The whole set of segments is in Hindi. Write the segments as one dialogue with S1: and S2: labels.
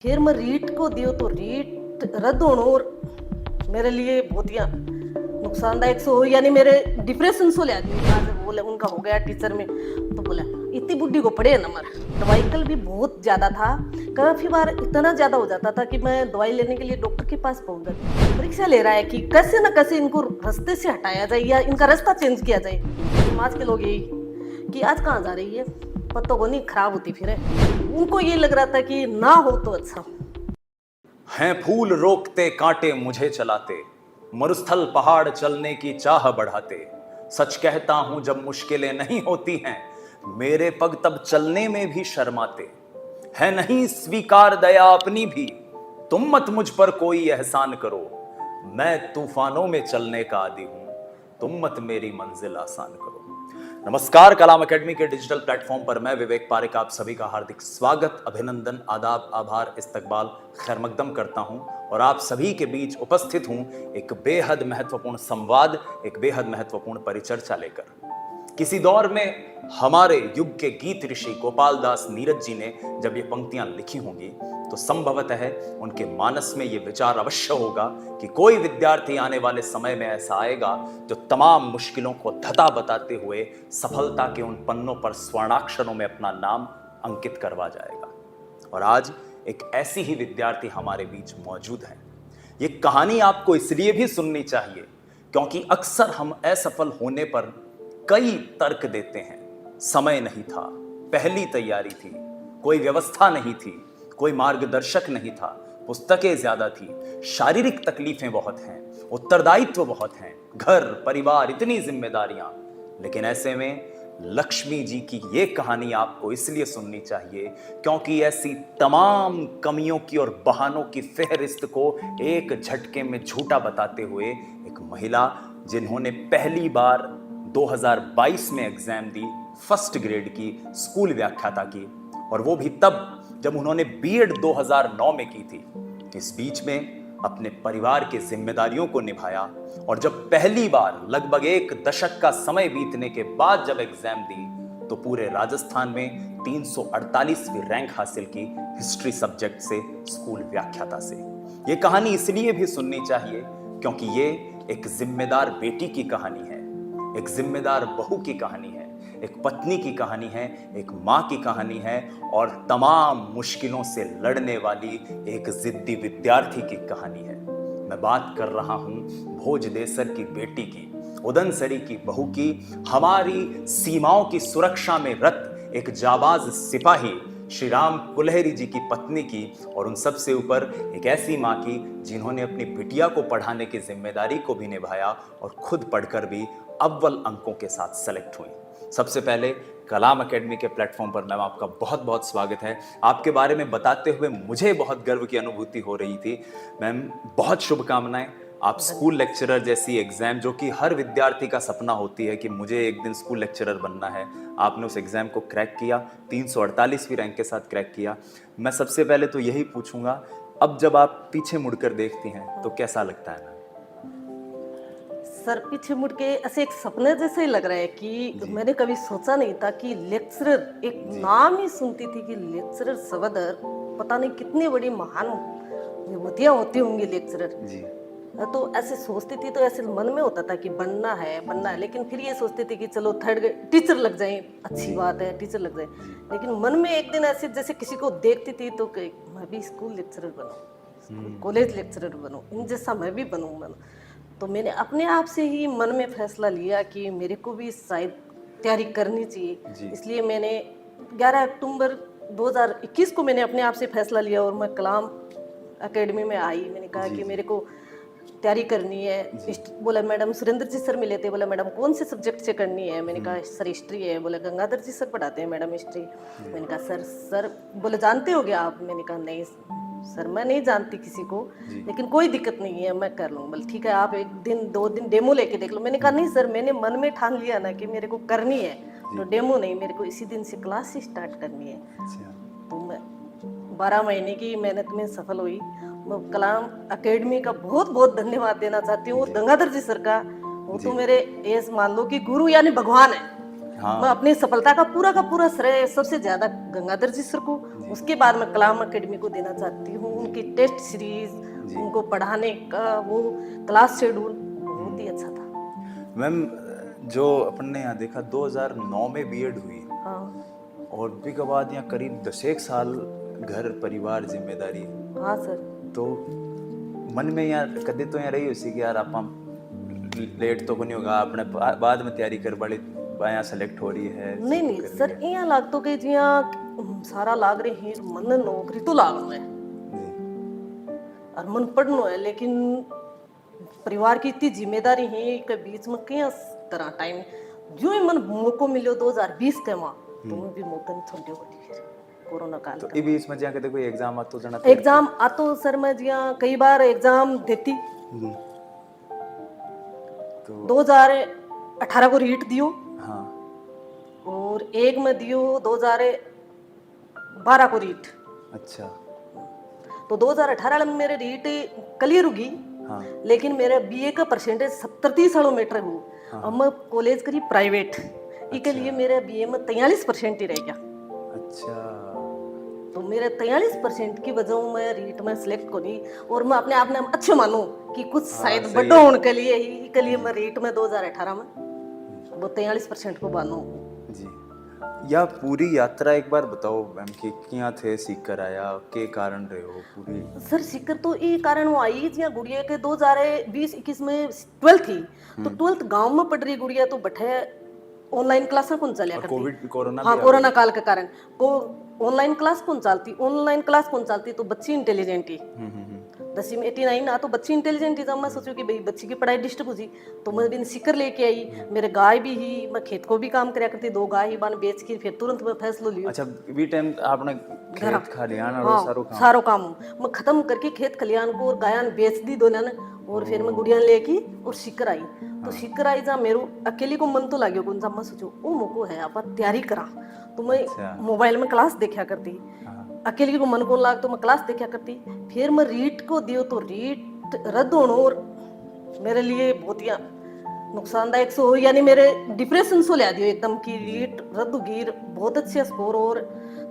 S1: फिर मैं रीट को दियो तो रीट रद्द होना और मेरे लिए बहुत ही नुकसानदायक सो हो, यानी मेरे डिप्रेशन सो ले आदमी आज बोले उनका हो गया टीचर में। तो बोला इतनी बुढ़ी को पड़े नंबर दवाई कल भी बहुत ज्यादा था, काफी बार इतना ज्यादा हो जाता था कि मैं दवाई लेने के लिए डॉक्टर के पास पहुंच गई। परीक्षा ले रहा है कि कैसे ना कैसे इनको रास्ते से हटाया जाए या इनका रास्ता चेंज किया जाए। समाज के लोग यही कि आज कहाँ जा रही है पत्तों को नहीं खराब होती, फिर उनको ये लग रहा था कि ना हो तो अच्छा।
S2: हैं फूल रोकते कांटे मुझे चलाते, मरुस्थल पहाड़ चलने की चाह बढ़ाते। सच कहता हूं जब मुश्किलें नहीं होती हैं, मेरे पग तब चलने में भी शर्माते। है नहीं स्वीकार दया अपनी भी, तुम मत मुझ पर कोई एहसान करो। मैं तूफानों में चलने का आदी हूं, तुम मत मेरी मंजिल आसान करो। नमस्कार, कलाम एकेडमी के डिजिटल प्लेटफॉर्म पर मैं विवेक पारेख आप सभी का हार्दिक स्वागत, अभिनंदन, आदाब, आभार, इस्तकबाल, खैर मकदम करता हूं और आप सभी के बीच उपस्थित हूं एक बेहद महत्वपूर्ण संवाद, एक बेहद महत्वपूर्ण परिचर्चा लेकर। किसी दौर में हमारे युग के गीत ऋषि गोपाल दास नीरज जी ने जब ये पंक्तियां लिखी होंगी तो संभवतः उनके मानस में ये विचार अवश्य होगा कि कोई विद्यार्थी आने वाले समय में ऐसा आएगा जो तमाम मुश्किलों को धता बताते हुए सफलता के उन पन्नों पर स्वर्णाक्षरों में अपना नाम अंकित करवा जाएगा। और आज एक ऐसी ही विद्यार्थी हमारे बीच मौजूद है। ये कहानी आपको इसलिए भी सुननी चाहिए क्योंकि अक्सर हम असफल होने पर कई तर्क देते हैं। समय नहीं था, पहली तैयारी थी, कोई व्यवस्था नहीं थी, कोई मार्गदर्शक नहीं था, पुस्तकें ज्यादा थी, शारीरिक तकलीफें बहुत हैं, उत्तरदायित्व बहुत हैं, घर परिवार इतनी जिम्मेदारियां। लेकिन ऐसे में लक्ष्मी जी की ये कहानी आपको इसलिए सुननी चाहिए क्योंकि ऐसी तमाम कमियों की और बहानों की फेहरिस्त को एक झटके में झूठा बताते हुए एक महिला जिन्होंने पहली बार 2022 में एग्जाम दी, फर्स्ट ग्रेड की स्कूल व्याख्याता की, और वो भी तब जब उन्होंने बीएड 2009 में की थी। इस बीच में अपने परिवार की जिम्मेदारियों को निभाया और जब पहली बार लगभग एक दशक का समय बीतने के बाद जब एग्जाम दी तो पूरे राजस्थान में 348वीं रैंक हासिल की हिस्ट्री सब्जेक्ट से, स्कूल व्याख्याता से। ये कहानी इसलिए भी सुननी चाहिए क्योंकि ये एक जिम्मेदार बेटी की कहानी है, एक जिम्मेदार बहू की कहानी है, एक पत्नी की कहानी है, एक माँ की कहानी है और तमाम मुश्किलों से लड़ने वाली एक जिद्दी विद्यार्थी की कहानी है। मैं बात कर रहा हूं भोज देसर की बेटी की, उदनसरी की बहू की, हमारी सीमाओं की सुरक्षा में रत एक जाबाज सिपाही श्री राम कुल्हरी जी की पत्नी की, और उन सब से ऊपर एक ऐसी माँ की जिन्होंने अपनी बिटिया को पढ़ाने की जिम्मेदारी को भी निभाया और खुद पढ़कर भी अव्वल अंकों के साथ सेलेक्ट हुई। सबसे पहले कलाम एकेडमी के प्लेटफॉर्म पर मैम आपका बहुत बहुत स्वागत है। आपके बारे में बताते हुए मुझे बहुत गर्व की अनुभूति हो रही थी। मैम बहुत शुभकामनाएं। आप स्कूल लेक्चरर जैसी एग्जाम जो कि हर विद्यार्थी का सपना होती है कि मुझे एक दिन स्कूल लेक्चरर बनना है, आपने उस एग्जाम को क्रैक किया, 348वीं रैंक के साथ क्रैक किया। मैं सबसे पहले तो यही पूछूंगा, अब जब आप पीछे मुड़कर देखती हैं तो कैसा लगता है?
S1: सर पीछे मुड़ के ऐसे एक सपने जैसे ही लग रहा है कि मैंने कभी सोचा नहीं था कि लेक्चरर, एक नाम ही सुनती थी कि लेक्चरर सवदर, पता नहीं कितनी बड़ी महान विभूतियां होती होंगी लेक्चरर जी। तो ऐसे सोचती थी, तो ऐसे मन में होता था कि बनना है, लेकिन फिर ये सोचती थी कि चलो थर्ड टीचर लग जाए, अच्छी बात है टीचर लग जाए। लेकिन मन में एक दिन ऐसे जैसे किसी को देखती थी तो मैं भी स्कूल लेक्चरर बनूं, कॉलेज लेक्चरर बनूं, इन जैसा मैं भी बनूं। तो मैंने अपने आप से ही मन में फैसला लिया कि मेरे को भी शायद तैयारी करनी चाहिए। इसलिए मैंने 11 अक्टूबर 2021 को मैंने अपने आप से फैसला लिया और मैं कलाम एकेडमी में आई। मैंने कहा कि मेरे को तैयारी करनी है। बोला मैडम सुरेंद्र जी सर मिले थे, बोला मैडम कौन से सब्जेक्ट से करनी है? मैंने कहा सर हिस्ट्री है। बोला गंगाधर जी सर पढ़ाते हैं मैडम हिस्ट्री। मैंने कहा सर बोले जानते हो क्या आप? मैंने कहा नहीं सर मैं नहीं जानती किसी को, लेकिन कोई दिक्कत नहीं है मैं कर लूँ। बोले ठीक है आप एक दिन 2 दिन डेमो लेके देख लो। मैंने कहा नहीं सर मैंने मन में ठान लिया ना कि मेरे को करनी है, तो डेमो नहीं, मेरे को इसी दिन से क्लास ही स्टार्ट करनी है। तो मैं 12 महीने की मेहनत में सफल हुई। मैं कलाम एकेडमी का बहुत बहुत धन्यवाद देना चाहती हूँ, गंगाधर जी सर का। वो तो मेरे मान लो कि गुरु यानी भगवान है।
S2: हाँ।
S1: मैं अपनी सफलता का पूरा श्रेय सबसे ज्यादा गंगाधर जी सर को, उसके बाद मैं कलाम एकेडमी को देना चाहती हूँ। उनकी टेस्ट सीरीज, उनको पढ़ाने का वो क्लास शेड्यूल बहुत ही अच्छा था।
S2: मैम, जो अपन ने यहाँ देखा 2009 में बीएड हुई,
S1: हाँ
S2: और भी के बाद यहाँ करीब 10 साल घर परिवार जिम्मेदारी,
S1: हाँ सर।
S2: तो मन में यार कदे तो यहाँ रही उसी कि यार आप लेट तो नहीं होगा, आपने बाद में तैयारी कर बड़ी यहाँ सेलेक्ट हो रही है।
S1: नहीं नहीं सर, यहाँ लाग तो के जिया सारा लाग रहे हैं, मन नौकरी तो लाग रहा है और मन पढ़नो है, लेकिन परिवार की इतनी जिम्मेदारी है के बीच में क्या तरह टाइम जो ही मन मौको मिलो 2020 के मां तो मैं भी मौका नहीं छोड़े पड़ी फिर कोरोना काल
S2: तो बीच में जाके कोई एग्जाम आतो जना
S1: एग्जाम आतो सर, मैं जिया कई बार एग्जाम देती। तो 2018 को रीट दियो,
S2: हाँ,
S1: और एक में दियो 2012 को रीट।
S2: अच्छा,
S1: तो 2018 में मेरे रीट क्लियर होगी।
S2: हाँ,
S1: लेकिन मेरा बीए का परसेंटेज 70-30 मीटर हूँ। अब मैं कॉलेज करी प्राइवेट, इसके लिए मेरा बीए में 43% ही रह गया।
S2: अच्छा,
S1: तो मेरे 43% की वजह मैं रीट में सिलेक्ट को नहीं, और मैं अपने आप ने अच्छे मानूं कि कुछ शायद बड़ा होने के लिए ही के लिए मैं रीट में 2018 में वो 43% को मानूं
S2: जी। या पूरी यात्रा एक बार बताओ मैम कि क्या थे, सीख कर आया के कारण रहे हो पूरी?
S1: सर सीकर तो ये कारण वो आई जिया गुड़िया के 2020-21 में 12th थी, तो 12th गांव में पढ़ रही गुड़िया, तो बैठे ऑनलाइन क्लास कौन चलिया करती,
S2: कोविड कोरोना
S1: हाँ कोरोना काल के कारण को ऑनलाइन क्लास कौन चलती, तो बच्ची इंटेलिजेंट ही 10वीं में 89 आ, तो बच्ची इंटेलिजेंट ही। जब मैं सोचू कि भाई बच्ची की पढ़ाई डिस्टर्ब हुई, तो मैं दिन सीकर लेके आई। मेरे गाय भी ही, मैं खेत को भी काम करया करती, 2 गाय ही बन बेच के फिर तुरंत मैं फैसलो लियो।
S2: अच्छा, वी टाइम आपने खेत खलियान और
S1: हाँ, सारो काम मैं खत्म करके खेत खलियान को और गायन बेच दी दोनों ने, और फिर मैं गुड़िया लेके और सीकर आई। तो सीकर आई जा मेरो अकेले को मन तो लाग्यो कौन सा, मैं सोचो ओ मोको है आप तैयारी करा, तो मैं मोबाइल में क्लास देखा करती, अकेले को मन को लाग तो मैं क्लास देखा करती। फिर मैं रीट को दियो, तो रीट रद्द होना और मेरे लिए बहुत ही नुकसानदायक सो, यानी मेरे डिप्रेशन सो ला दियो एकदम कि रीट रद्द होगी, बहुत अच्छे स्कोर। और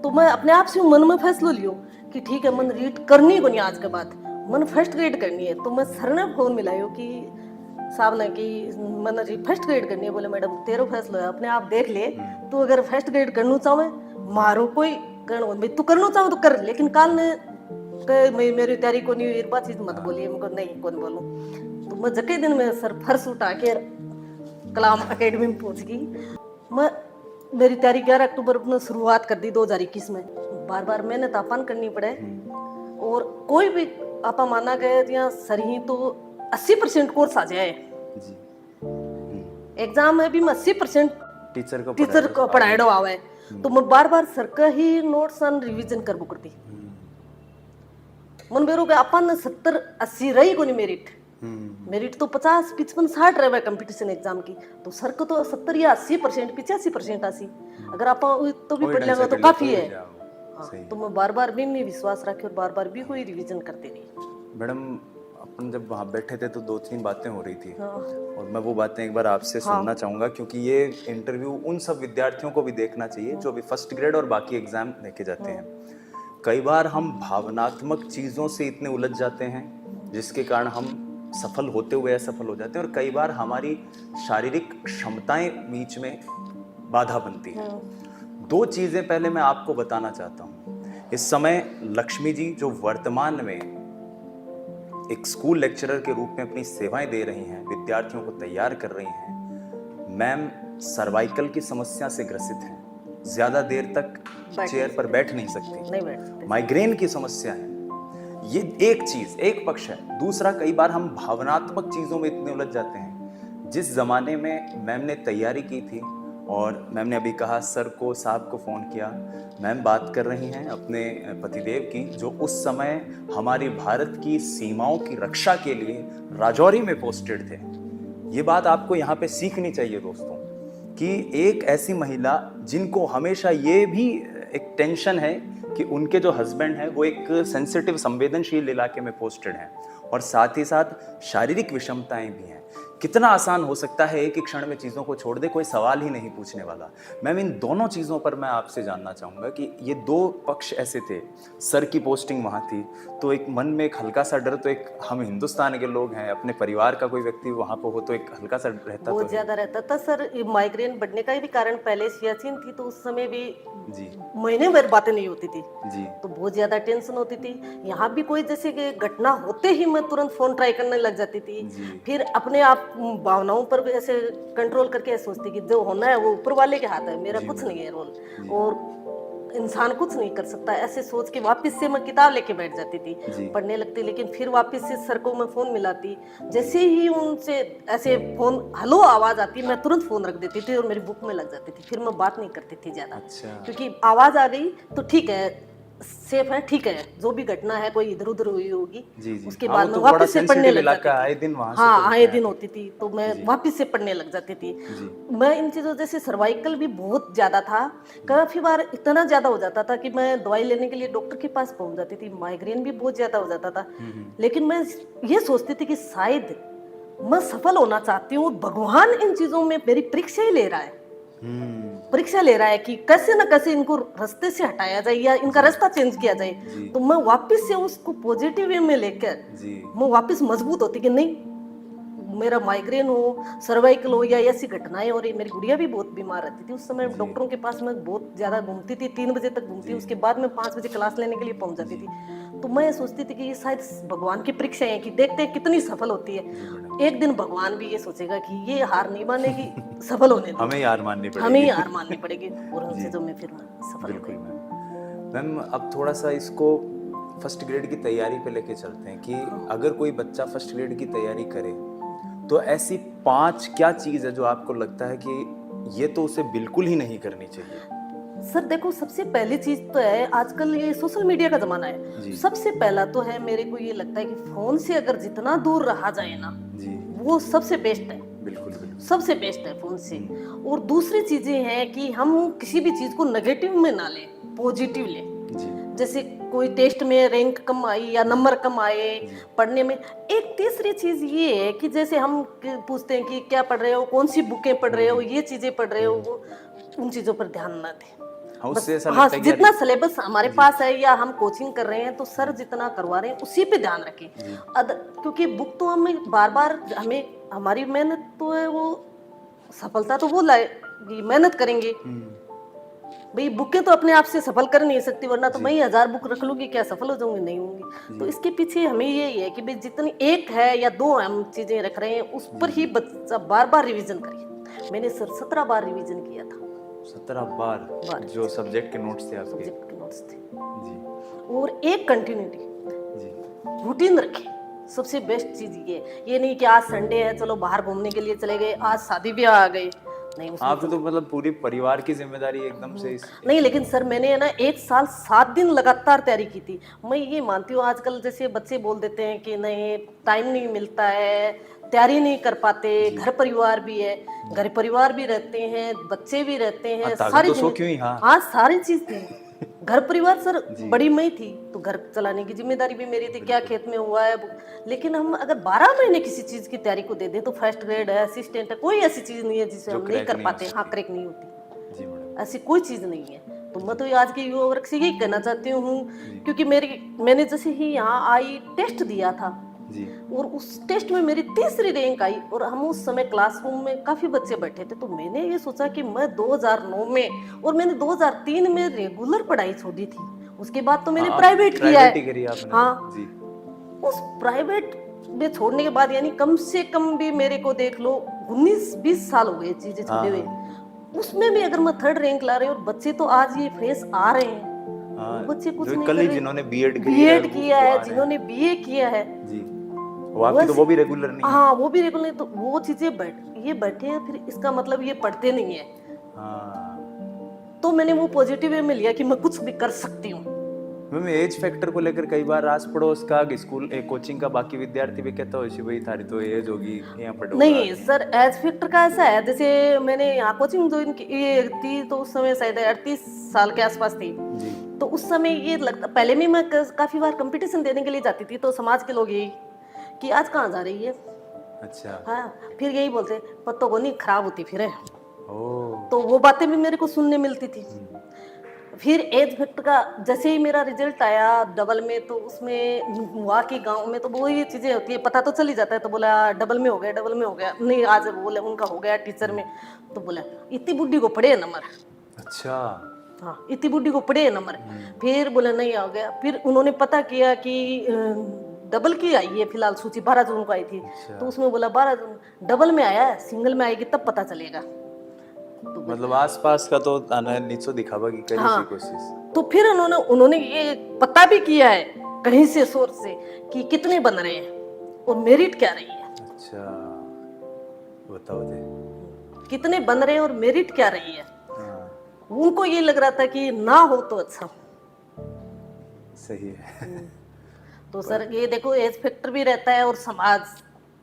S1: तो मैं अपने आप से मन में फैसला लियो कि ठीक है मन रीट करनी को नहीं, आज के बाद मन फर्स्ट ग्रेड करनी है। तो मैं सर ने फोन मिलायो कि साहब ने कि मन फर्स्ट ग्रेड करनी है। बोले मैडम तेरो फैसला है, अपने आप देख ले, तू अगर फर्स्ट ग्रेड करना चाहे मारो कोई करना भाई, तू करना चाहो तो कर, लेकिन काल ने मेरी तैयारी को नहीं हुई बात चीज मत बोलिए, मुझको नहीं कौन बोलूं। तो मैं जके दिन में सर फर्श उठा के कलाम एकेडमी में पहुंच गई। मैं मेरी तैयारी 11 अक्टूबर में शुरुआत कर दी 2021 में। बार बार मेहनत अपन करनी पड़े, और कोई भी आपा माना गया यहाँ सर ही तो 80% कोर्स आ जाए
S2: जी।
S1: एग्जाम में भी मैं 80% टीचर को पढ़ाएडो आवे, तो मैं बार बार सर का ही नोट्स और रिवीजन करबो करती। मन बेरो के अपन 70-80 रही को नहीं मेरिट तो 50-55-60 रहे कंपटीशन एग्जाम की, तो सर को तो 70 या 80%, 85% आसी। अगर आप तो भी पढ़ लेंगे तो काफी है। हाँ, तो मैं बार बार भी नहीं विश्वास रखे और बार बार भी कोई रिवीजन करती रही।
S2: मैडम अपन जब वहाँ बैठे थे तो 2-3 बातें हो रही थी,
S1: हाँ।
S2: और मैं वो बातें एक बार आपसे सुनना चाहूँगा, क्योंकि ये इंटरव्यू उन सब विद्यार्थियों को भी देखना चाहिए जो भी फर्स्ट ग्रेड और बाकी एग्जाम लेके जाते हैं। कई बार हम भावनात्मक चीज़ों से इतने उलझ जाते हैं जिसके कारण हम सफल होते हुए असफल हो जाते हैं, और कई बार हमारी शारीरिक क्षमताएं बीच में बाधा बनती हैं। 2 चीज़ें पहले मैं आपको बताना चाहता हूँ। इस समय लक्ष्मी जी जो वर्तमान में एक स्कूल लेक्चरर के रूप में अपनी सेवाएं दे रही हैं, विद्यार्थियों को तैयार कर रही हैं, मैम सर्वाइकल की समस्या से ग्रसित हैं, ज्यादा देर तक चेयर पर बैठ नहीं सकती, माइग्रेन की समस्या है। ये एक चीज, एक पक्ष है। दूसरा, कई बार हम भावनात्मक चीजों में इतने उलझ जाते हैं। जिस जमाने में मैम ने तैयारी की थी, और मैम ने अभी कहा सर को, साहब को फोन किया, मैम बात कर रही हैं अपने पतिदेव की, जो उस समय हमारी भारत की सीमाओं की रक्षा के लिए राजौरी में पोस्टेड थे। ये बात आपको यहाँ पे सीखनी चाहिए दोस्तों, कि एक ऐसी महिला जिनको हमेशा ये भी एक टेंशन है कि उनके जो हस्बैंड हैं वो एक सेंसिटिव संवेदनशील इलाके में पोस्टेड हैं, और साथ ही साथ शारीरिक विषमताएं भी हैं। कितना आसान हो सकता है एक ही क्षण में चीज़ों को छोड़ दे, कोई सवाल ही नहीं पूछने वाला। मैम, इन दोनों चीज़ों पर मैं आपसे जानना चाहूँगा कि ये दो पक्ष ऐसे थे, सर की पोस्टिंग वहाँ थी, तो एक मन में एक हल्का सा डर, तो एक हम हिंदुस्तान के लोग हैं, अपने परिवार का कोई व्यक्ति वहाँ पर हो तो एक हल्का सा रहता
S1: बहुत
S2: तो
S1: ज्यादा रहता था सर। ये माइग्रेन बढ़ने का भी कारण पहले सियाचिन थी, तो उस समय भी
S2: जी
S1: महीने भर बातें नहीं होती थी,
S2: जी
S1: तो बहुत ज्यादा टेंशन होती थी। यहाँ भी कोई जैसे कि घटना होते ही मैं तुरंत फोन ट्राई करने लग जाती थी।
S2: जी
S1: फिर अपने आप भावनाओं पर भी ऐसे कंट्रोल करके ऐसे सोचती कि जो होना है वो ऊपर वाले के हाथ है, मेरा
S2: जी
S1: कुछ
S2: मैम।
S1: नहीं है रोल, और इंसान कुछ नहीं कर सकता, ऐसे सोच के वापस से मैं किताब लेके बैठ जाती थी,
S2: जी
S1: पढ़ने लगती। लेकिन फिर वापस से सर को मैं फोन मिलाती, जैसे ही उनसे ऐसे फोन हेलो आवाज आती, मैं तुरंत फोन रख देती थी और मेरी बुक में लग जाती थी। फिर मैं बात नहीं करती थी ज्यादा,
S2: अच्छा
S1: क्योंकि आवाज आ गई तो ठीक है, सेफ है, ठीक है, जो भी घटना है कोई इधर उधर हुई होगी,
S2: जी जी
S1: उसके
S2: हाँ,
S1: बाद
S2: वो
S1: मैं
S2: तो बड़ा
S1: वापस से पढ़ने
S2: सेंसिटिव
S1: लग
S2: इलाका है,
S1: जाती
S2: आए
S1: थी।
S2: दिन वहाँ से
S1: हाँ,
S2: तो
S1: आए
S2: होता
S1: दिन
S2: है।
S1: होती थी, तो मैं
S2: जी
S1: वापस से पढ़ने लग जाती थी।
S2: जी
S1: मैं इन चीज़ों जैसे सर्वाइकल भी बहुत ज़्यादा था, काफ़ी बार इतना ज़्यादा हो जाता था कि मैं दवाई लेने के लिए डॉक्टर के पास पहुंच जाती थी, माइग्रेन भी बहुत ज़्यादा हो जाता था। लेकिन मैं ये सोचती थी कि शायद मैं सफल होना चाहती हूँ, भगवान इन चीज़ों में मेरी परीक्षा ही ले रहा है, परीक्षा ले रहा है कि कैसे ना कैसे इनको रास्ते से हटाया जाए या इनका रास्ता चेंज किया जाए।
S2: जी
S1: तो मैं वापस से उसको पॉजिटिव वे में लेकर
S2: जी
S1: मैं वापस मजबूत होती कि नहीं, मेरा माइग्रेन हो, सर्वाइकल हो या ऐसी घटनाएं हो रही। मेरी गुड़िया भी बहुत बीमार रहती थी उस समय,
S2: जी
S1: डॉक्टरों के पास मैं बहुत ज्यादा घूमती थी, 3 बजे तक घूमती,
S2: जी
S1: उसके बाद मैं 5 बजे क्लास लेने के लिए पहुंच जाती
S2: जी
S1: थी। तो मैं सोचती थी कि ये शायद भगवान की परीक्षा है कि देखते हैं कितनी सफल होती है।
S2: जी मैडम,
S1: एक दिन भगवान भी ये सोचेगा कि ये हार नहीं मानेगी, सफल होने दो,
S2: हमें ही हार माननी
S1: हमें ही
S2: पड़ेगी।
S1: हार माननी पड़ेगी, और उन
S2: जी
S1: चीजों में फिर मैं सफल हो
S2: बिल्कुल
S1: गई।
S2: मैम। मैम, अब थोड़ा सा इसको फर्स्ट ग्रेड की तैयारी पे लेके चलते हैं कि अगर कोई बच्चा फर्स्ट ग्रेड की तैयारी करे तो ऐसी 5 क्या चीज़ है जो आपको लगता है कि ये तो उसे बिल्कुल ही नहीं करनी चाहिए?
S1: सर देखो, सबसे पहली चीज तो है, आजकल ये सोशल मीडिया का जमाना है,
S2: जी
S1: सबसे पहला तो है, मेरे को ये लगता है कि फोन से अगर जितना दूर रहा जाए ना,
S2: जी
S1: वो सबसे बेस्ट है,
S2: बिल्कुल बिल्कुल
S1: सबसे बेस्ट है फोन से। और दूसरी चीजें हैं कि हम किसी भी चीज को नेगेटिव में ना लें, पॉजिटिव लें।
S2: जी
S1: जैसे कोई टेस्ट में रैंक कम आई या नंबर कम आए पढ़ने में। एक तीसरी चीज ये है कि जैसे हम पूछते हैं कि क्या पढ़ रहे हो, कौन सी बुकें पढ़ रहे हो, ये चीजें पढ़ रहे हो, वो उन चीजों पर ध्यान ना दें।
S2: हाँ,
S1: बस
S2: उससे ऐसा
S1: हाँ,
S2: लगता है कि
S1: जितना
S2: यार
S1: सिलेबस हमारे पास है या हम कोचिंग कर रहे हैं तो सर जितना करवा रहे हैं उसी पे ध्यान रखें। क्योंकि बुक तो हमें बार बार, हमें हमारी मेहनत तो है, वो सफलता तो वो लाएगी, मेहनत करेंगे भाई। बुकें तो अपने आप से सफल कर नहीं सकती, वरना तो मैं ही 1000 बुक रख लूंगी, क्या सफल हो जाऊंगी? नहीं होंगी। तो इसके पीछे हमें यही है कि भाई जितनी एक है या दो हम चीजें रख रहे हैं उस पर ही बच्चा बार बार रिवीजन करे। मैंने सर 17 बार रिवीजन किया था।
S2: 17 बार जो सब्जेक्ट के नोट्स थे आपके?
S1: सब्जेक्ट के नोट्स थे।
S2: जी
S1: और एक कंटिन्यूटी,
S2: जी
S1: रूटीन रखें। सबसे बेस्ट चीज ये नहीं कि आज संडे है चलो बाहर घूमने के लिए चले गए, आज शादी ब्याह आ गए, नहीं उसमें
S2: आप तो मतलब पूरी परिवार की जिम्मेदारी एकदम से
S1: नहीं। लेकिन सर मैंने है ना 1 साल 7 दिन लगातार तैयारी की थी। मैं ये मानती हूँ आजकल जैसे बच्चे बोल देते हैं कि नहीं टाइम नहीं मिलता है, तैयारी नहीं कर पाते, घर परिवार भी है, घर परिवार भी रहते हैं, बच्चे भी रहते हैं, सारी
S2: तो क्यों ही हाँ
S1: हाँ सारी चीज थी। घर परिवार सर
S2: जी।
S1: बड़ी मैं थी तो घर चलाने की जिम्मेदारी भी मेरी थी, क्या खेत में हुआ है। लेकिन हम अगर 12 महीने किसी चीज की तैयारी को दे दें तो फर्स्ट ग्रेड है, असिस्टेंट है, कोई ऐसी चीज नहीं है जिसे
S2: जो
S1: हम नहीं
S2: क्रैक
S1: कर
S2: नहीं
S1: पाते।
S2: हो
S1: हाँ, क्रैक नहीं होती,
S2: जी मैडम
S1: ऐसी कोई चीज नहीं है। तो मैं तो आज के युवा वर्ग से यही कहना चाहती हूँ, क्योंकि मैंने जैसे ही यहाँ आई टेस्ट दिया था
S2: जी
S1: और उस टेस्ट में मेरी 3री रैंक आई, और हम उस समय क्लासरूम में काफी बच्चे बैठे थे। तो मैंने ये सोचा कि मैं 2009 में और मैंने 2003 में रेगुलर पढ़ाई छोड़ी थी, उसके बाद तो मैंने प्राइवेट किया
S2: प्राइवेट ही
S1: है।
S2: करी आपने
S1: हाँ,
S2: जी
S1: उस प्राइवेट में छोड़ने के बाद यानी कम से कम भी मेरे को देख लो 19-20 साल हो गए चीजें छोड़े हुए। उसमें भी अगर मैं 3rd रैंक ला रही हूँ और बच्चे तो आज ये फ्रेश आ रहे हैं, वो बच्चे कुछ
S2: जो
S1: नहीं
S2: कल
S1: कर
S2: ही
S1: रहे।
S2: जिन्होंने बीएड
S1: किया है, जिन्होंने बीए किया है
S2: जी, वो आपकी तो वो भी रेगुलर नहीं है।
S1: हाँ वो भी रेगुलर, तो वो चीजें बैठे हैं, फिर इसका मतलब ये पढ़ते नहीं है।
S2: हाँ
S1: तो मैंने वो पॉजिटिव वे में लिया कि मैं कुछ भी कर सकती हूँ।
S2: मैम, एज फैक्टर को लेकर कई बार आस पड़ोस का, स्कूल कोचिंग का बाकी विद्यार्थी भी कहता हो भाई थारी तो एज होगी यहाँ पढ़ोगा।
S1: नहीं सर, एज फैक्टर का ऐसा है, जैसे मैंने यहाँ कोचिंग ज्वाइन की थी तो उस समय शायद 38 साल के आसपास थी।
S2: जी
S1: तो उस समय ये लगता, पहले भी मैं काफी बार कंपटीशन देने के लिए जाती थी तो समाज के लोग यही कि आज कहाँ जा रही है।
S2: अच्छा।
S1: हाँ, फिर यही बोलते पत्तों को नहीं खराब होती फिर है।
S2: ओ।
S1: तो वो बातें भी मेरे को सुनने मिलती थी। फिर एज फैक्ट का जैसे ही मेरा रिजल्ट आया डबल में, तो उसमें वहाँ के गांव में तो वो ये चीजें होती है, पता तो चल ही जाता है। तो बोला डबल में हो गया, डबल में हो गया, नहीं आज बोले उनका हो गया टीचर में। तो बोला इतनी बुढ़ी को पड़े नंबर।
S2: अच्छा।
S1: हाँ, इतनी बुढ़ी को पड़े नंबर। फिर बोला नहीं आ गया। फिर उन्होंने पता किया कि डबल की आई है फिलहाल सूची, 12 जून को आई थी।
S2: अच्छा।
S1: तो उसमें बोला 12 जून, डबल में आया है, सिंगल में आएगी तब पता चलेगा।
S2: मतलब आसपास का तो आना नीचो दिखावा की करी
S1: हाँ।
S2: थी कोशिश।
S1: तो फिर उन्होंने ये पता भी किया है कहीं से सोर्स से कि कितने बन रहे हैं और मेरिट क्या रही है।
S2: अच्छा, बताओ दे।
S1: कितने बन रहे हैं और मेरिट क्या रही है।
S2: हाँ,
S1: उनको ये लग रहा था कि ना हो तो अच्छा।
S2: सही है।
S1: तो सर ये देखो एज फैक्टर भी रहता है और समाज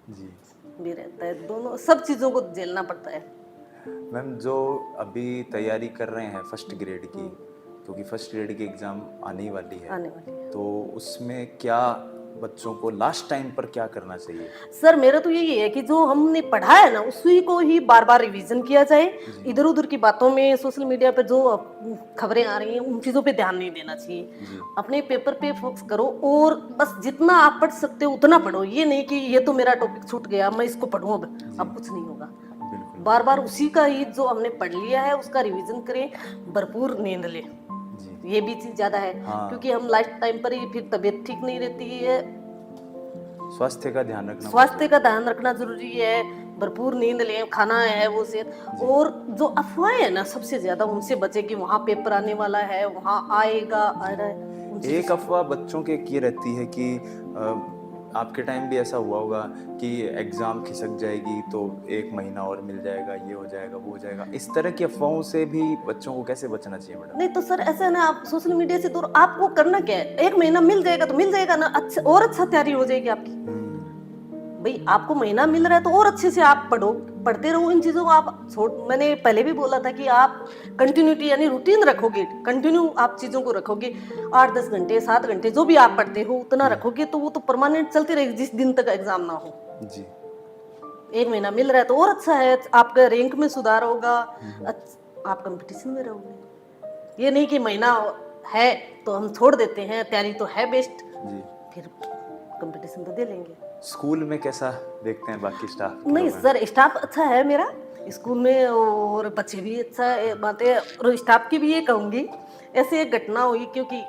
S2: जी
S1: भी रहता है, दोनों सब चीजों को झेलना पड़ता है।
S2: मैम, जो अभी तैयारी कर रहे हैं फर्स्ट ग्रेड की, क्योंकि फर्स्ट ग्रेड की एग्ज़ाम आने ही वाली है,
S1: आने वाली है।
S2: तो उसमें क्या बच्चों को लास्ट टाइम पर क्या करना चाहिए?
S1: सर मेरा तो यही है कि जो हमने पढ़ा है ना उसी को ही बार बार रिवीजन किया जाए। इधर उधर की बातों में, सोशल मीडिया पे जो खबरें आ रही हैं उन चीजों पे ध्यान नहीं देना चाहिए।
S2: जी।
S1: अपने पेपर पे फोकस करो और बस जितना आप पढ़ सकते हो उतना पढ़ो। ये नहीं कि ये तो मेरा टॉपिक छूट गया मैं इसको पढ़ूं, अब कुछ नहीं होगा।
S2: बिल्कुल।
S1: बार बार उसी का ही जो हमने पढ़ लिया है उसका रिवीजन करें, भरपूर नींद लें।
S2: जी।
S1: ये भी चीज ज्यादा है।
S2: हाँ।
S1: क्योंकि हम लाइफ टाइम पर ही फिर तबीयत ठीक नहीं रहती है।
S2: स्वास्थ्य का ध्यान रखना।
S1: स्वास्थ्य का ध्यान रखना जरूरी है। भरपूर नींद लें, खाना है वो सेहत। और जो अफवाहें है ना सबसे ज्यादा उनसे बचे कि वहाँ पेपर आने वाला है, वहाँ आएगा आ रहा है।
S2: एक अफवाह बच्चों के ये रहती है कि आपके टाइम भी ऐसा हुआ होगा कि एग्ज़ाम खिसक जाएगी तो 1 महीना और मिल जाएगा, ये हो जाएगा वो हो जाएगा। इस तरह की अफवाहों से भी बच्चों को कैसे बचना चाहिए मैडम?
S1: नहीं तो सर ऐसा है ना, आप सोशल मीडिया से दूर, आपको करना क्या है, 1 महीना मिल जाएगा तो मिल जाएगा ना, अच्छा और अच्छा तैयारी हो जाएगी आपकी। भाई आपको महीना मिल रहा है तो और अच्छे से आप पढ़ते रहो इन चीजों को। आप मैंने पहले भी बोला था कि आप कंटिन्यूटी यानी रूटीन रखोगे, कंटिन्यू आप चीजों को रखोगे, 8-10 घंटे 7 घंटे जो भी आप पढ़ते हो उतना रखोगे तो वो तो परमानेंट चलती रहेगी जिस दिन तक एग्जाम ना हो।
S2: जी।
S1: 1 महीना मिल रहा है तो और अच्छा है, आपका रैंक में सुधार होगा, आप कंपटीशन में रहोगे। ये नहीं कि महीना है तो हम छोड़ देते हैं, तैयारी तो है बेस्ट,
S2: जी।
S1: फिर कंपटीशन तो दे लेंगे।
S2: स्कूल में कैसा देखते हैं बाकी स्टाफ?
S1: नहीं सर स्टाफ अच्छा है मेरा स्कूल में, और बच्चे भी अच्छा बातें, और स्टाफ की भी ये कहूंगी ऐसे एक घटना हुई क्योंकि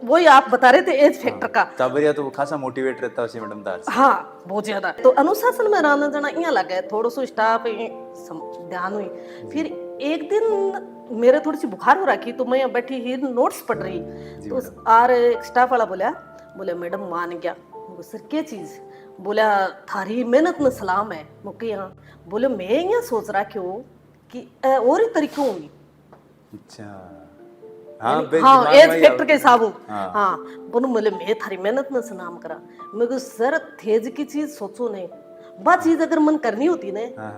S1: वही आप बता रहे थे एज फैक्टर का।
S2: ताबरिया तो खासा मोटिवेट रहता है मैडम दार से।
S1: हाँ बहुत ज्यादा। तो अनुशासन में रहना जाना यहाँ लगा है, थोड़ा सा स्टाफ ध्यान हुई। फिर एक दिन मेरे थोड़ी सी बुखार हो रखी तो मैं बैठी ही नोट्स पढ़ रही, तो एक स्टाफ वाला बोले मैडम मान गया। सर क्या चीज? बोला थारी मेहनत न सलाम है मुके यहाँ। बोले मैं यहाँ सोच रहा क्यों कि और ही तरीके होंगी।
S2: अच्छा।
S1: हाँ एज फैक्टर के हिसाब। हाँ बोलो बोले मैं थारी मेहनत न सलाम करा। मैं को सर तेज की चीज सोचो नहीं, बात चीज अगर मन करनी होती ना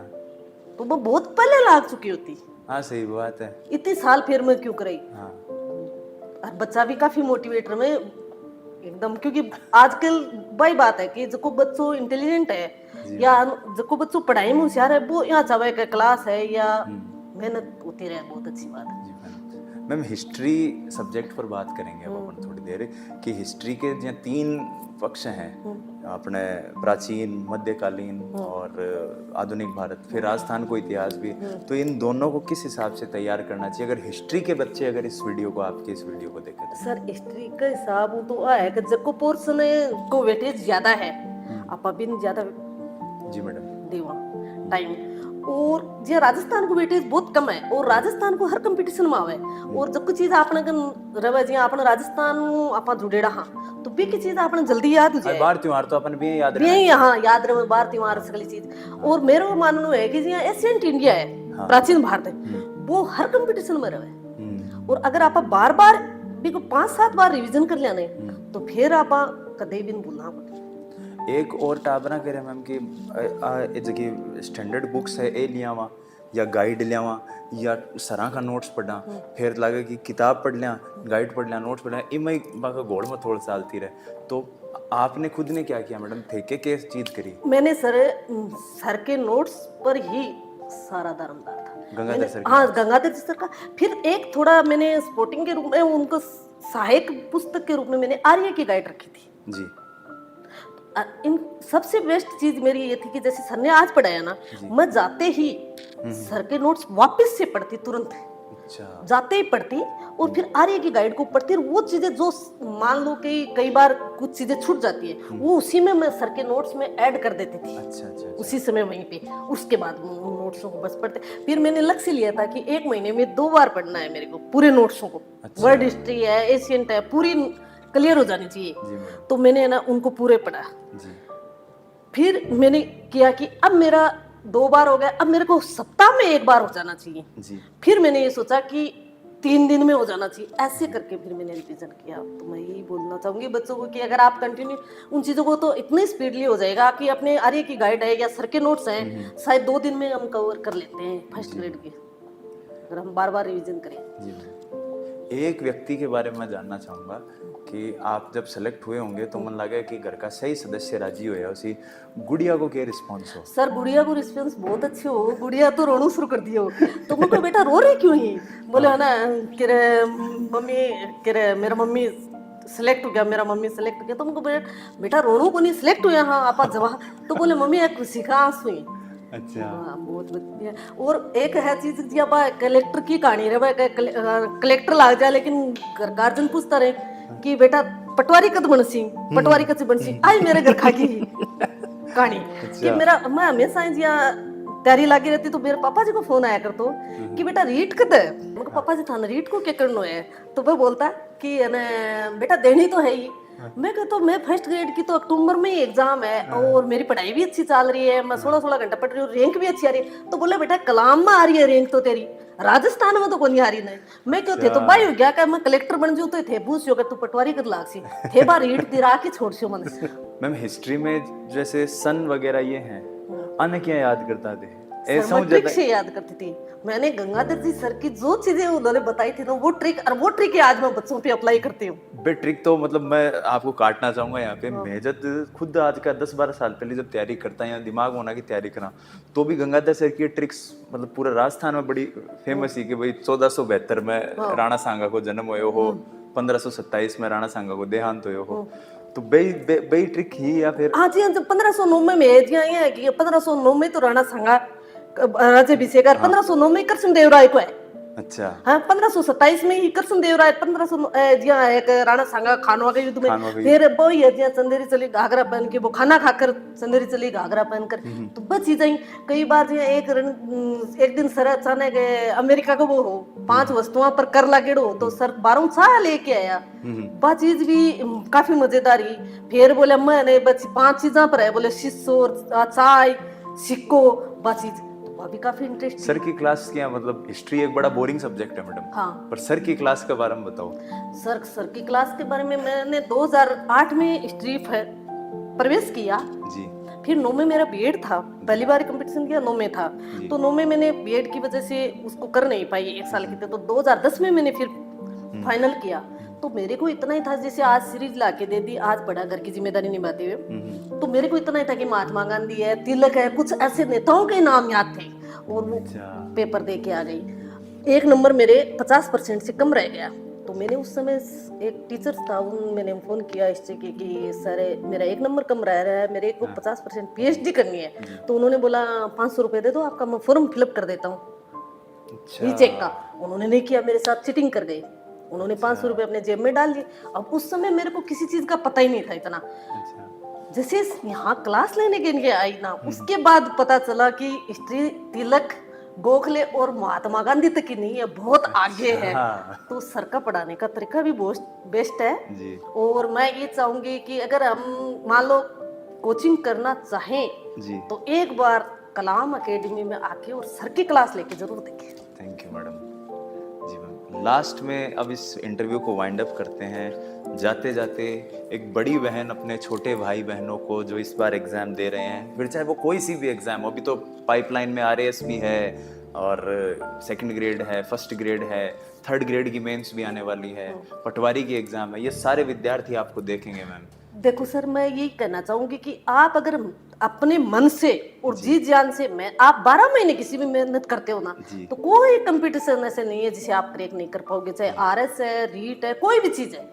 S1: तो वो बहुत पहले लाग चुकी होती।
S2: हाँ सही बात है।
S1: इतनी साल फिर मैं क्यों कराई।
S2: हाँ।
S1: और बच्चा भी काफी मोटिवेटर में एकदम, क्योंकि आजकल वही बात है कि जो बच्चों इंटेलिजेंट है या जो बच्चों पढ़ाई में होशियार है वो यहाँ चाहे का क्लास है या मेहनत होती रहे, बहुत अच्छी बात है।
S2: मैम हिस्ट्री सब्जेक्ट पर बात करेंगे अब अपन थोड़ी देर कि हिस्ट्री के जो 3 पक्ष हैं अपने प्राचीन, मध्यकालीन और आधुनिक भारत, फिर राजस्थान को इतिहास भी, तो इन दोनों को किस हिसाब से तैयार करना चाहिए अगर हिस्ट्री के बच्चे अगर इस वीडियो को आपके इस वीडियो को देखें तो?
S1: सर हिस्ट्री का हिसाब तो है कि जब को पोर्शन को वेटेज ज्यादा है आप भी ज्यादा
S2: जी मैडम
S1: देवा टाइम, और जे राजस्थान को वेटेज बहुत कम है और राजस्थान को हर कंपटीशन में आवे, और जब कुछ चीज आपने रवे जी आपने राजस्थान आपा जुड़ेड़ा हाँ तो भी की चीज आपने जल्दी याद हो जाए।
S2: बार त्योहार तो अपन भी याद
S1: रहे यहाँ याद रहे बार त्योहार सगली चीज। और मेरा मानना है कि जी एशियंट इंडिया है, प्राचीन भारत है, वो हर कंपटीशन में रहे, और अगर आप बार बार भी 5-7 बार रिवीजन कर लेने तो फिर आप कदे भी नहीं भूलना पड़े।
S2: एक और टाबरा कह रहे मैम कि जगह स्टैंडर्ड बुक्स है ए लिया वहाँ या गाइड लियावा या सरां का नोट्स पढ़ा, फिर लगे कि किताब पढ़ लिया, गाइड पढ़ लिया, नोट्स पढ़ लिया, इमें ही बाका घोड़ में थोड़ा चालती रहे। तो आपने खुद ने क्या किया मैडम, थे के चीज करी?
S1: मैंने सर के नोट्स पर ही सारा दारोमदार था।
S2: गंगाधर सर के
S1: हाँ, गंगाधर जी सर का। फिर एक थोड़ा मैंने स्पोर्टिंग के रूप में उनको सहायक पुस्तक के रूप में मैंने आर्य की गाइड रखी थी
S2: जी।
S1: इन सबसे बेस्ट चीज मेरी ये थी कि जैसे सर ने आज पढ़ाया ना, मैं जाते ही सर के नोट्स वापस से पढ़ती तुरंत,
S2: अच्छा।
S1: जाते ही पढ़ती और फिर आर्य की गाइड को पढ़ती। और वो चीजें जो मान लो कि कई बार कुछ चीजें छूट जाती है, वो उसी में मैं सर के नोट्स में ऐड कर देती थी।
S2: अच्छा।
S1: उसी समय वहीं पे, उसके बाद नोट्सों को बस पढ़ते। फिर मैंने लक्ष्य लिया था कि 1 महीने में 2 बार पढ़ना है मेरे को पूरे नोट्सों को। वर्ल्ड हिस्ट्री है, एशियंट है, पूरी क्लियर हो जानी चाहिए। तो मैंने ना उनको पूरे पढ़ा। फिर मैंने किया कि अब मेरा 2 बार हो गया, अब मेरे को सप्ताह में 1 बार हो जाना चाहिए
S2: जी।
S1: फिर मैंने ये सोचा कि 3 दिन में हो जाना चाहिए। ऐसे करके फिर मैंने रिवीजन किया। तो मैं यही बोलना चाहूंगी बच्चों को कि अगर आप कंटिन्यू उन चीज़ों को, तो इतनी स्पीडली हो जाएगा कि अपने आर्य की गाइड है या सर के नोट्स हैं, शायद 2 दिन में हम कवर कर लेते हैं फर्स्ट ग्रेड के, अगर हम बार बार रिवीजन करें।
S2: जी। एक व्यक्ति के बारे में मैं जानना चाहूँगा कि आप जब सेलेक्ट हुए होंगे तो मन लगा कि घर का सही सदस्य राजी होया, उसी गुड़िया को क्या रिस्पॉन्स हो?
S1: सर गुड़िया को रिस्पॉन्स बहुत अच्छे हो। गुड़िया तो रोना शुरू कर दिया हो। तो मुझको बेटा रो रही क्यों ही? बोले ना कि मम्मी, कि मेरा मम्मी सिलेक्ट हो गया, मेरा मम्मी सिलेक्ट हो गया। तो मुझको बेटा रोनो को नहीं सिलेक्ट हुआ? हाँ आपा जवाब। तो बोले मम्मी एक खुशी का आंसू ही।
S2: अच्छा।
S1: बहुत बढ़िया। और एक है चीज जी, अब कलेक्टर की कहानी रे, कलेक्टर लाग जाए लेकिन घर गार्जियन पूछता रहे कि बेटा पटवारी कद बनसी, पटवारी कद बनसी, आई मेरे घर खागी कहानी कि मेरा, मैं हमेशा तैयारी लगी रहती। तो मेरे पापा जी को फोन आया कर तो कि बेटा रीट कद है। मेरे पापा जी था ना, रीट को क्या करना है? तो वह बोलता कि बेटा देनी तो है ही। मैं कहता तो मैं फर्स्ट ग्रेड की, तो अक्टूबर में ही एग्जाम है और मेरी पढ़ाई भी अच्छी चल रही है, मैं 16 घंटा पढ़ रही हूँ, रैंक भी अच्छी आ रही है। तो बोले बेटा कलाम में आ रही है रैंक तो तेरी, राजस्थान में तो कोई नहीं आ रही। नहीं मैं क्यों थे तो भाई हो गया, मैं कलेक्टर बन जाऊँ तो थे पूछ तू पटवारी कर लाग सी थे बार रीट दिरा के छोड़ सियो मन।
S2: मैम हिस्ट्री में जैसे सन वगैरह ये हैं, अन्य क्या याद करता थे?
S1: ऐसा मैं ट्रिक से याद करती थी। मैंने गंगाधर जी सर की जो चीजें उन्होंने बताई थी ना, वो ट्रिक, और वो ट्रिक आज मैं बच्चों पे अप्लाई करती हूँ।
S2: बे ट्रिक तो मतलब मैं आपको काटना चाहूंगा यहाँ पे। मैं जब खुद आज का 10-12 साल पहले जब तैयारी करता है या दिमाग होना की तैयारी करा, तो भी गंगाधर सर की ट्रिक्स मतलब पूरा राजस्थान में बड़ी फेमस ही कि भाई 1472 में राणा सांगा को जन्म हुए हो, 1527 में राणा सांगा को देहांत हुए हो। तो बई ट्रिक ही या फिर?
S1: हाँ जी, हाँ जी। 1509 में जी ये है कि 1509 में तो राणा सांगा राज्याभिषेक, 1509 में कृष्णदेव राय को है।
S2: अच्छा।
S1: हाँ 1527 में ही कृष्णदेव राय, 1500 जी एक राणा सांगा खानवा के युद्ध में, फिर वो ये जी चंदेरी चली घाघरा पहन के, वो खाना खाकर चंदेरी चली घाघरा पहनकर। तो बस चीजें कई बार जी एक दिन सर अचानक अमेरिका को वो हो 5 वस्तुओं पर कर लागेड़ो, तो सर 12 चाय लेके आया। वह चीज भी काफी मजेदार ही। फिर बोले मैंने बस 5 चीजा पर है, बोले शीशो, चाय, सिक्को, वह चीज भी काफी इंटरेस्टिंग।
S2: सर की क्लास क्या, मतलब हिस्ट्री एक बड़ा बोरिंग सब्जेक्ट है मैडम।
S1: हाँ।
S2: पर सर की क्लास के बारे में बताओ।
S1: सर की क्लास के बारे में मैंने 2008 में हिस्ट्री प्रवेश किया
S2: जी।
S1: फिर 9 में मेरा बीएड था, पहली बार कंपटीशन किया 9 में था। तो 9 में मैंने बीएड की वजह से उसको कर नहीं पाई, 1 साल की थी। तो 2010 में मैंने फिर फाइनल किया। तो मेरे को इतना ही था, जैसे आज सीरीज लाके दे दी, आज बड़ा घर की जिम्मेदारी निभाते हुए, तो मेरे को इतना ही था कि महात्मा गांधी है, तिलक है, कुछ ऐसे नेताओं के नाम याद थे और वो पेपर दे के आ गई। 1 नंबर मेरे 50% से कम रह गया। तो मैंने उस समय एक टीचर था, मैंने फोन किया हिस्ट्री के कि सर मेरा 1 नंबर कम रह रहा है, मेरे को 50% पीएचडी करनी है। तो उन्होंने बोला 500 रुपए दे दो, आपका मैं फॉर्म फिलअप कर देता हूँ रीचेक का। उन्होंने नहीं किया, मेरे साथ चीटिंग कर गई। उन्होंने 500 रुपए अपने जेब में डाल लिए। अब उस समय मेरे को किसी चीज का पता ही नहीं था इतना। जैसे यहाँ क्लास लेने के लिए आई ना, उसके बाद पता चला कि हिस्ट्री तिलक, गोखले और महात्मा गांधी तक ही नहीं है, बहुत आगे है। तो सर का पढ़ाने का तरीका भी बहुत बेस्ट है जी। और मैं ये चाहूंगी कि अगर हम मान लो कोचिंग करना चाहें जी, तो एक बार कलाम एकेडमी में आके और सर की क्लास लेके जरूर देखें।
S2: Thank you madam. जी मैम, लास्ट में अब इस इंटरव्यू को वाइंड अप करते हैं। जाते जाते एक बड़ी बहन अपने छोटे भाई बहनों को जो इस बार एग्जाम दे रहे हैं, फिर चाहे वो कोई सी भी एग्जाम हो, अभी तो पाइपलाइन में आरएएस भी है, और सेकंड ग्रेड है, फर्स्ट ग्रेड है, थर्ड ग्रेड की मेंस भी आने वाली है, पटवारी की एग्जाम है, ये सारे विद्यार्थी आपको देखेंगे मैम।
S1: देखो सर, मैं यही कहना चाहूंगी कि आप अगर अपने मन से और जी जान से, मैं आप 12 महीने किसी भी मेहनत करते हो ना, तो कोई कंपटीशन ऐसे नहीं है जिसे आप क्रैक नहीं कर पाओगे। चाहे आरएस है, रीट है, कोई भी चीज है,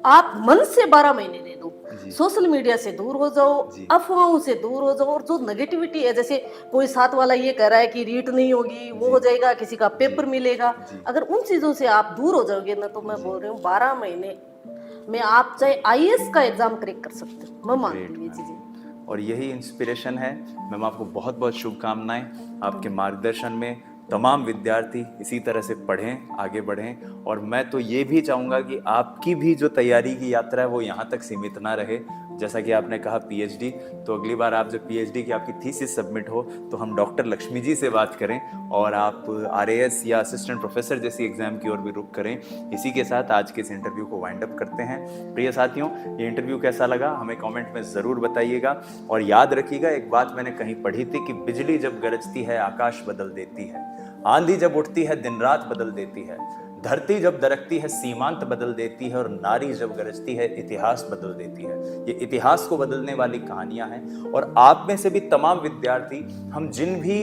S1: आप मन से 12 महीने दे दो। सोशल मीडिया से दूर हो जाओ, अफवाहों से दूर हो जाओ, और जो नेगेटिविटी है, जैसे कोई साथ वाला ये कह रहा है कि रीट नहीं होगी, वो हो जाएगा, किसी का पेपर मिलेगा, अगर उन चीजों से आप दूर हो जाओगे ना, तो मैं बोल रही हूँ 12 महीने में आप चाहे आईएएस का एग्जाम क्रैक कर सकते हो। मैं मानती हूँ ये चीजें।
S2: और यही इंस्पिरेशन है मैम। आपको बहुत बहुत शुभकामनाएं आपके मार्गदर्शन में। तमाम विद्यार्थी इसी तरह से पढ़ें, आगे बढ़ें, और मैं तो ये भी चाहूँगा कि आपकी भी जो तैयारी की यात्रा है वो यहाँ तक सीमित ना रहे। जैसा कि आपने कहा पीएचडी, तो अगली बार आप जब पीएचडी की आपकी थीसिस सबमिट हो तो हम डॉक्टर लक्ष्मी जी से बात करें और आप आरएएस या असिस्टेंट प्रोफेसर जैसी एग्जाम की ओर भी रुख करें। इसी के साथ आज के इस इंटरव्यू को वाइंड अप करते हैं। प्रिय साथियों, ये इंटरव्यू कैसा लगा हमें कमेंट में ज़रूर बताइएगा, और याद रखिएगा एक बात मैंने कहीं पढ़ी थी कि बिजली जब गरजती है आकाश बदल देती है, आंधी जब उठती है दिन रात बदल देती है, धरती जब दरकती है सीमांत बदल देती है, और नारी जब गरजती है इतिहास बदल देती है। ये इतिहास को बदलने वाली कहानियां हैं, और आप में से भी तमाम विद्यार्थी, हम जिन भी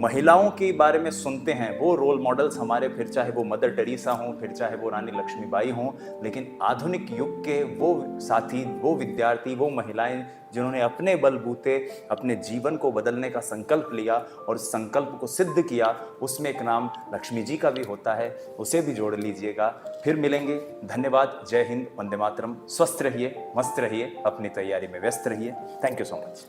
S2: महिलाओं के बारे में सुनते हैं वो रोल मॉडल्स हमारे, फिर चाहे वो मदर टेरेसा हों, फिर चाहे वो रानी लक्ष्मीबाई हों, लेकिन आधुनिक युग के वो साथी, वो विद्यार्थी, वो महिलाएं जिन्होंने अपने बलबूते अपने जीवन को बदलने का संकल्प लिया और उस संकल्प को सिद्ध किया, उसमें एक नाम लक्ष्मी जी का भी होता है, उसे भी जोड़ लीजिएगा। फिर मिलेंगे। धन्यवाद। जय हिंद, वंदे मातरम। स्वस्थ रहिए, मस्त रहिए, अपनी तैयारी में व्यस्त रहिए। Thank you so much.